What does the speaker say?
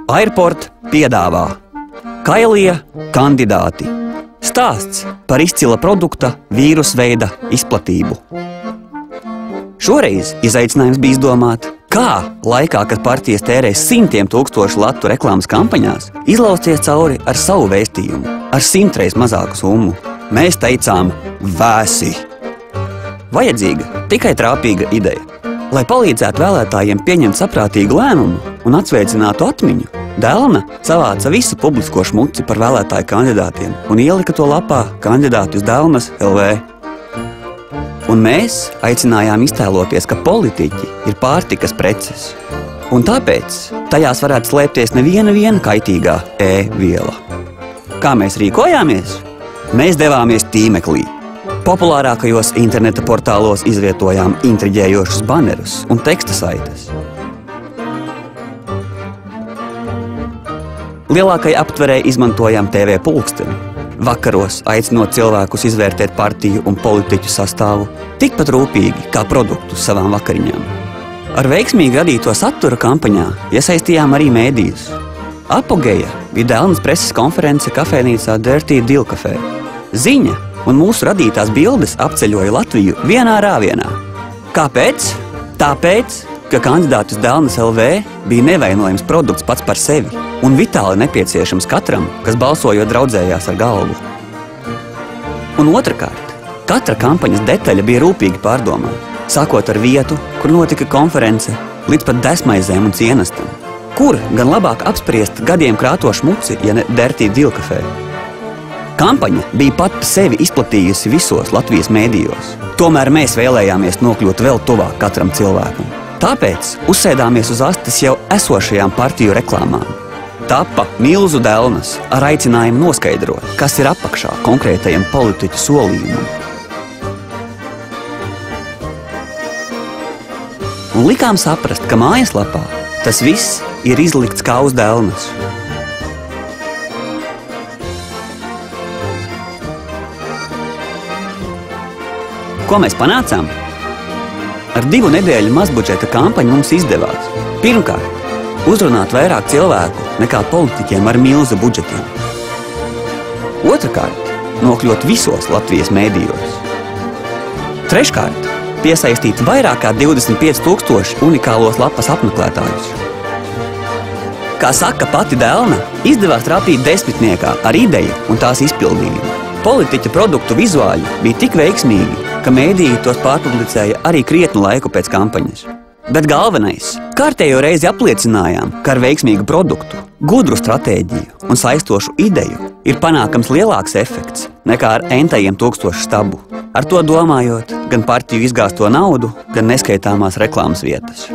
Airport piedāvā kailie kandidāti. Stāsts par izcila produkta vīrusveida izplatību. Šoreiz izaicinājums bija izdomāt, kā laikā, kad partijas tērēs simtiem tūkstošu latu reklāmas kampaņās, izlausties cauri ar savu vēstījumu, ar 100 reiz mazāku summu. Mēs teicām vēsi. Vajadzīga tikai trāpīga ideja. Lai palīdzētu vēlētājiem pieņemt saprātīgu lēmumu un atsveicinātu atmiņu, Delna savāca visu publisko šmuci par vēlētāju kandidātiem un ielika to lapā Kandidāti uz Delnas LV. Un mēs aicinājām iztēloties, ka politiķi ir pārtikas preces. Un tāpēc tajās varētu slēpties neviena kaitīgā E-viela. Kā mēs rīkojāmies? Mēs devāmies tīmeklī. Populārākajos interneta portālos izvietojām intriģējošus banerus un teksta saites. Lielākai aptverē izmantojām TV pulksteni. Vakaros aicinot cilvēkus izvērtēt partiju un politiķu sastāvu tikpat rūpīgi kā produktus savām vakariņām. Ar veiksmīgi radīto satura kampaņā iesaistījām arī mēdījus. Apogeja bija Delnas preses konference kafejnīcā Dirty Deal Café. Ziņa un mūsu radītās bildes apceļoja Latviju vienā rāvienā. Kāpēc? Tāpēc, ka Kandidāti uz Delnas LV bija nevainojams produkts pats par sevi un vitāli nepieciešams katram, kas balsojot draudzējās ar galvu. Un otrkārt, katra kampaņas detaļa bija rūpīgi pārdomāta, sākot ar vietu, kur notika konference, līdz pat desmaizēm un cienestam. Kur gan labāk apspriest gadiem krāto šmuci, ja ne Dirty Deal Café? Kampaņa bija pat pa sevi izplatījusi visos Latvijas mēdījos. Tomēr mēs vēlējāmies nokļūt vēl tuvāk katram cilvēkam. Tāpēc uzsēdāmies uz astes jau esošajām partiju reklāmām. Tapa milzu Delnas ar aicinājumu noskaidrot, kas ir apakšā konkrētajam politiķu solījumam. Un likām saprast, ka mājaslapā tas viss ir izlikts kā uz Delnas. Ko mēs panācām? Ar 2 nedēļu mazbudžeta kampaņu mums izdevās. Pirmkārt, uzrunāt vairāk cilvēku nekā politiķiem ar milzu budžetiem. Otrakārt, nokļūt visos Latvijas mēdījos. Treškārt, piesaistīt vairāk kā 25 000 unikālos lapas apmeklētājus. Kā saka pati Delna, izdevās trāpīt 10. ar ideju un tās izpildījumu. Politiķa produktu vizuāļi bija tik veiksmīgi, ka mēdīji tos pārpublicēja arī krietnu laiku pēc kampaņas. Bet galvenais, kārtējo reizi apliecinājām, ka ar veiksmīgu produktu, gudru stratēģiju un saistošu ideju ir panākams lielāks efekts nekā ar entajiem tūkstošu stabu. Ar to domājot gan partiju izgāsto naudu, gan neskaitāmās reklāmas vietas.